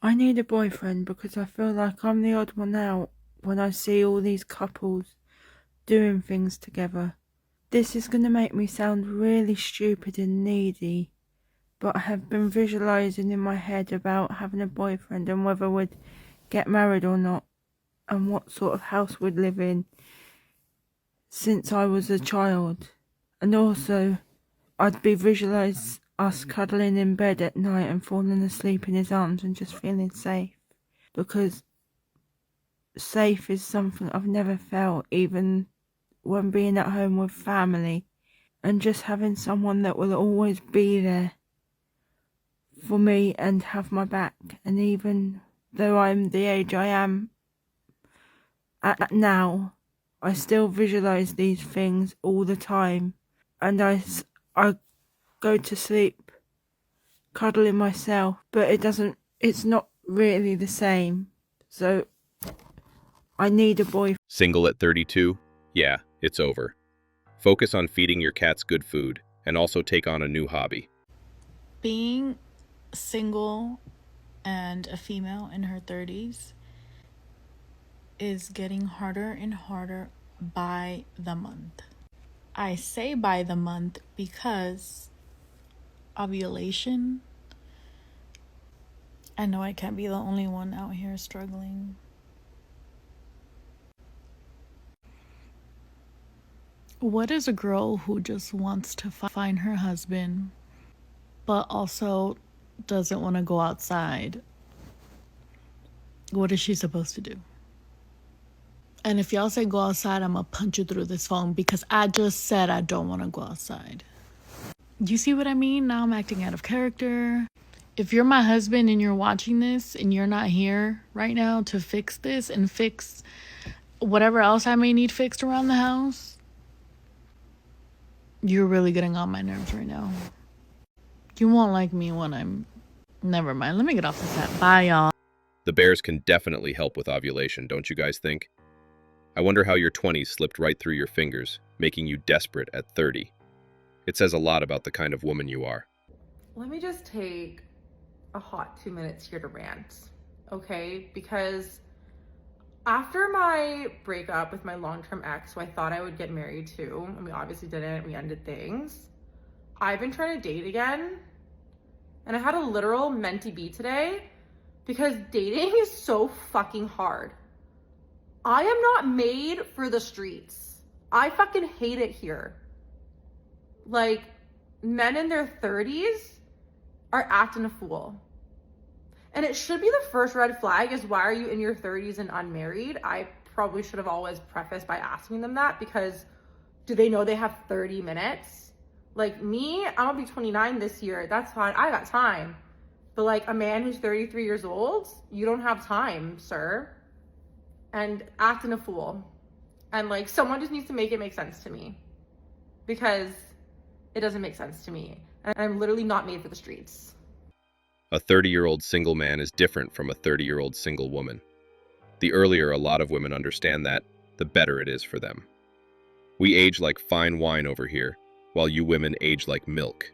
I need a boyfriend because I feel like I'm the odd one out when I see all these couples doing things together. This is going to make me sound really stupid and needy, but I have been visualizing in my head about having a boyfriend and whether we'd get married or not, and what sort of house we'd live in since I was a child. And also, I'd be visualising us cuddling in bed at night and falling asleep in his arms and just feeling safe. Because safe is something I've never felt, even when being at home with family. And just having someone that will always be there for me and have my back. And even though I'm the age I am at now, I still visualise these things all the time. And I go to sleep cuddling myself, but it's not really the same. So I need a boyfriend. Single at 32? Yeah, it's over. Focus on feeding your cats good food and also take on a new hobby. Being single and a female in her 30s is getting harder and harder by the month. I say by the month because ovulation. I know I can't be the only one out here struggling. What is a girl who just wants to find her husband, but also doesn't want to go outside? What is she supposed to do? And if y'all say go outside, I'm gonna punch you through this phone because I just said I don't want to go outside. You see what I mean? Now I'm acting out of character. If you're my husband and you're watching this and you're not here right now to fix this and fix whatever else I may need fixed around the house, you're really getting on my nerves right now. You won't like me when I'm... Never mind. Let me get off this app. Bye, y'all. The bears can definitely help with ovulation, don't you guys think? I wonder how your 20s slipped right through your fingers, making you desperate at 30. It says a lot about the kind of woman you are. Let me just take a hot 2 minutes here to rant, okay? Because after my breakup with my long-term ex, who I thought I would get married to, and we obviously didn't, we ended things, I've been trying to date again, and I had a literal mentee be today because dating is so fucking hard. I am not made for the streets. I fucking hate it here. Like, men in their 30s are acting a fool. And it should be the first red flag is, why are you in your 30s and unmarried? I probably should have always prefaced by asking them that, because do they know they have 30 minutes? Like me, I'm gonna be 29 this year. That's fine, I got time. But like a man who's 33 years old, you don't have time, sir. And acting a fool. And like, someone just needs to make it make sense to me, because it doesn't make sense to me. And I'm literally not made for the streets. A 30-year-old single man is different from a 30-year-old single woman. The earlier a lot of women understand that, the better it is for them. We age like fine wine over here, while you women age like milk.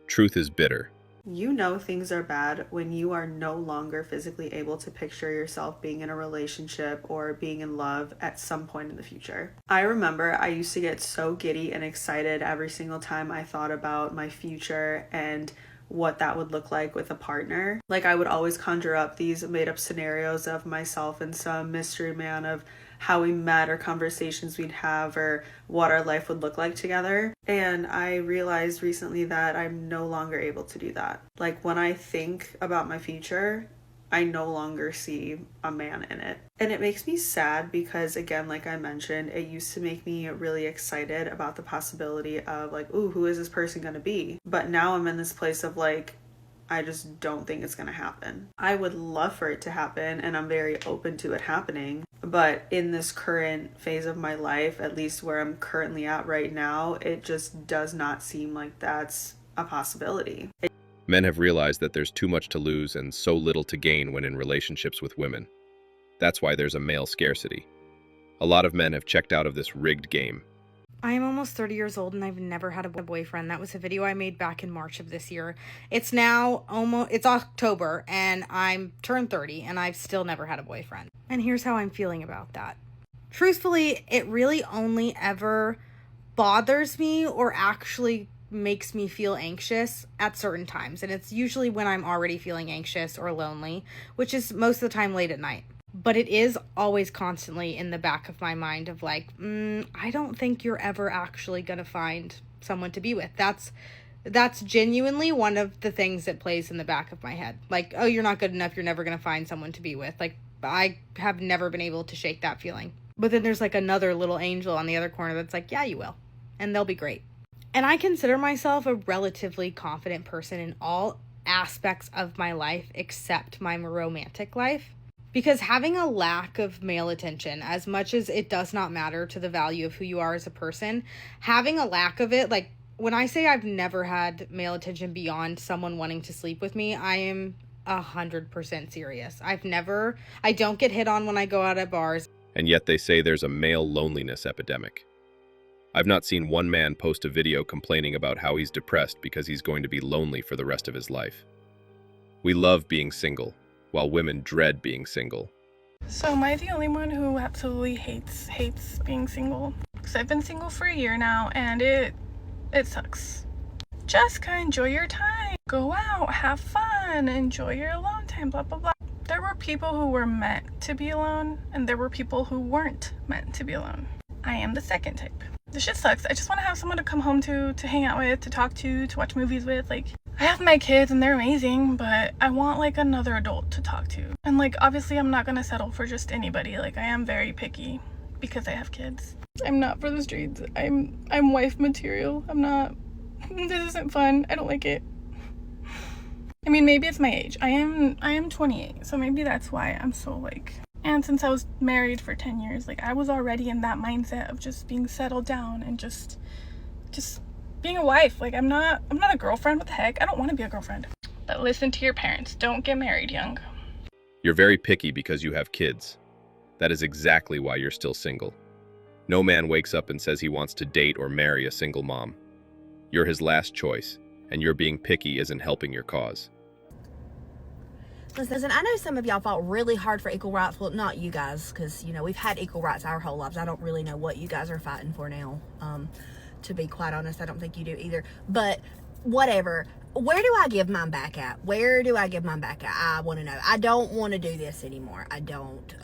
Truth is bitter. You know things are bad when you are no longer physically able to picture yourself being in a relationship or being in love at some point in the future. I remember I used to get so giddy and excited every single time I thought about my future and what that would look like with a partner. Like, I would always conjure up these made up scenarios of myself and some mystery man of how we met or conversations we'd have or what our life would look like together. And I realized recently that I'm no longer able to do that. Like, when I think about my future, I no longer see a man in it. And it makes me sad because, again, like I mentioned, it used to make me really excited about the possibility of like, ooh, who is this person gonna be? But now I'm in this place of like, I just don't think it's gonna happen. I would love for it to happen and I'm very open to it happening. But in this current phase of my life, at least where I'm currently at right now, it just does not seem like that's a possibility. Men have realized that there's too much to lose and so little to gain when in relationships with women. That's why there's a male scarcity. A lot of men have checked out of this rigged game. I am almost 30 years old and I've never had a boyfriend. That was a video I made back in March of this year. It's now it's October and I'm turned 30 and I've still never had a boyfriend. And here's how I'm feeling about that. Truthfully, it really only ever bothers me or actually makes me feel anxious at certain times. And it's usually when I'm already feeling anxious or lonely, which is most of the time late at night. But it is always constantly in the back of my mind of like, I don't think you're ever actually going to find someone to be with. That's genuinely one of the things that plays in the back of my head. Like, oh, you're not good enough. You're never going to find someone to be with. Like, I have never been able to shake that feeling. But then there's like another little angel on the other corner that's like, yeah, you will. And they'll be great. And I consider myself a relatively confident person in all aspects of my life except my romantic life. Because having a lack of male attention, as much as it does not matter to the value of who you are as a person, having a lack of it, like when I say I've never had male attention beyond someone wanting to sleep with me, I am 100% serious. I don't get hit on when I go out at bars. And yet they say there's a male loneliness epidemic. I've not seen one man post a video complaining about how he's depressed because he's going to be lonely for the rest of his life. We love being single, while women dread being single. So am I the only one who absolutely hates being single? Because I've been single for a year now and it sucks. Jessica, enjoy your time. Go out, have fun, enjoy your alone time, blah, blah, blah. There were people who were meant to be alone and there were people who weren't meant to be alone. I am the second type. This shit sucks. I just want to have someone to come home to hang out with, to talk to watch movies with. Like, I have my kids and they're amazing, but I want like another adult to talk to. And like, obviously I'm not gonna settle for just anybody. Like, I am very picky because I have kids. I'm not for the streets. I'm wife material. I'm not. This isn't fun. I don't like it. I mean, maybe it's my age. I am 28, so maybe that's why I'm so like. And since I was married for 10 years, like I was already in that mindset of just being settled down and just being a wife. Like I'm not a girlfriend. What the heck? I don't want to be a girlfriend. But listen to your parents. Don't get married young. You're very picky because you have kids. That is exactly why you're still single. No man wakes up and says he wants to date or marry a single mom. You're his last choice, and your being picky isn't helping your cause. Listen, I know some of y'all fought really hard for equal rights. Well, not you guys, because, you know, we've had equal rights our whole lives. I don't really know what you guys are fighting for now. To be quite honest, I don't think you do either. But whatever. Where do I give mine back at? Where do I give mine back at? I want to know. I don't want to do this anymore. I don't.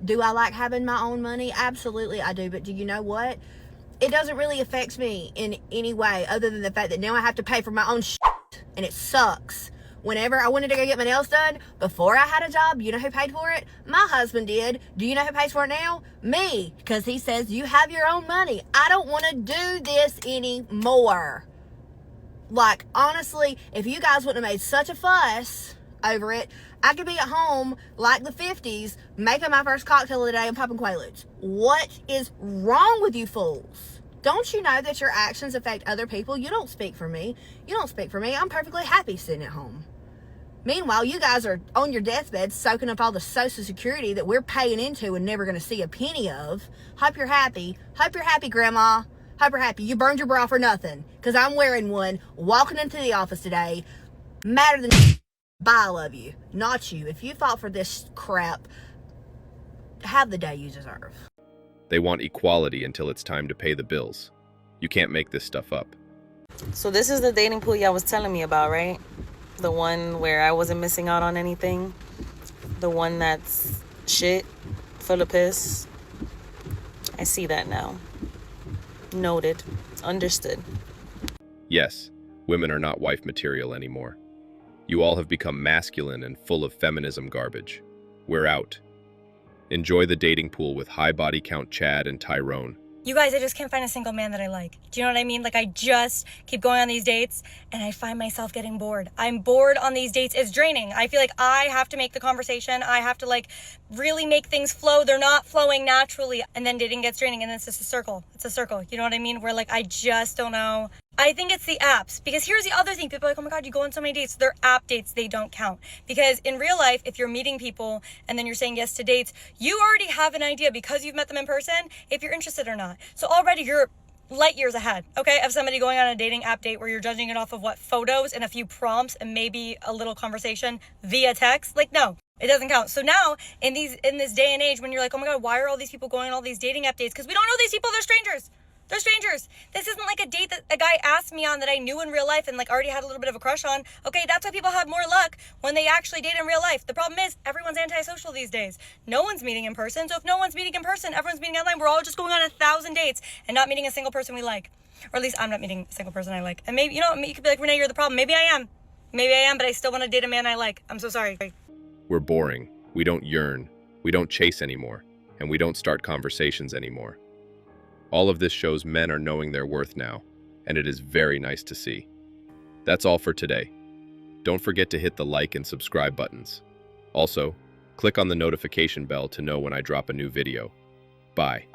Do I like having my own money? Absolutely, I do. But do you know what? It doesn't really affect me in any way other than the fact that now I have to pay for my own shit, and it sucks. Whenever I wanted to go get my nails done, before I had a job, you know who paid for it? My husband did. Do you know who pays for it now? Me. Because he says, you have your own money. I don't want to do this anymore. Like, honestly, if you guys wouldn't have made such a fuss over it, I could be at home like the 50s, making my first cocktail of the day and popping Quaaludes. What is wrong with you fools? Don't you know that your actions affect other people? You don't speak for me. You don't speak for me. I'm perfectly happy sitting at home. Meanwhile, you guys are on your deathbed soaking up all the Social Security that we're paying into and never going to see a penny of. Hope you're happy. Hope you're happy, Grandma. Hope you're happy. You burned your bra for nothing. Because I'm wearing one, walking into the office today. Madder than I love you. Not you. If you fought for this crap, have the day you deserve. They want equality until it's time to pay the bills. You can't make this stuff up. So this is the dating pool y'all was telling me about, right? The one where I wasn't missing out on anything. The one that's shit, full of piss. I see that now. Noted. Understood. Yes, women are not wife material anymore. You all have become masculine and full of feminism garbage. We're out. Enjoy the dating pool with high body count Chad and Tyrone. You guys, I just can't find a single man that I like. Do you know what I mean? Like, I just keep going on these dates and I find myself getting bored. I'm bored on these dates. It's draining. I feel like I have to make the conversation. I have to, like, really make things flow. They're not flowing naturally. And then dating gets draining and then it's just a circle. It's a circle. You know what I mean? Where, like, I just don't know. I think it's the apps, because here's the other thing. People are like, oh my God, you go on so many dates. They're app dates. They don't count. Because in real life, if you're meeting people and then you're saying yes to dates, you already have an idea because you've met them in person if you're interested or not. So already you're light years ahead, okay, of somebody going on a dating app date where you're judging it off of what, photos and a few prompts and maybe a little conversation via text. Like, no, it doesn't count. So now in this day and age when you're like, oh my God, why are all these people going on all these dating app dates? Because we don't know these people. They're strangers. They're strangers. This isn't like a date that a guy asked me on that I knew in real life and like already had a little bit of a crush on. Okay, that's why people have more luck when they actually date in real life. The problem is everyone's antisocial these days. No one's meeting in person. So if no one's meeting in person, everyone's meeting online. We're all just going on 1,000 dates and not meeting a single person we like. Or at least I'm not meeting a single person I like. And maybe, you know, you could be like, Renee, you're the problem. Maybe I am. Maybe I am, but I still want to date a man I like. I'm so sorry. We're boring. We don't yearn. We don't chase anymore. And we don't start conversations anymore. All of this shows men are knowing their worth now, and it is very nice to see. That's all for today. Don't forget to hit the like and subscribe buttons. Also, click on the notification bell to know when I drop a new video. Bye.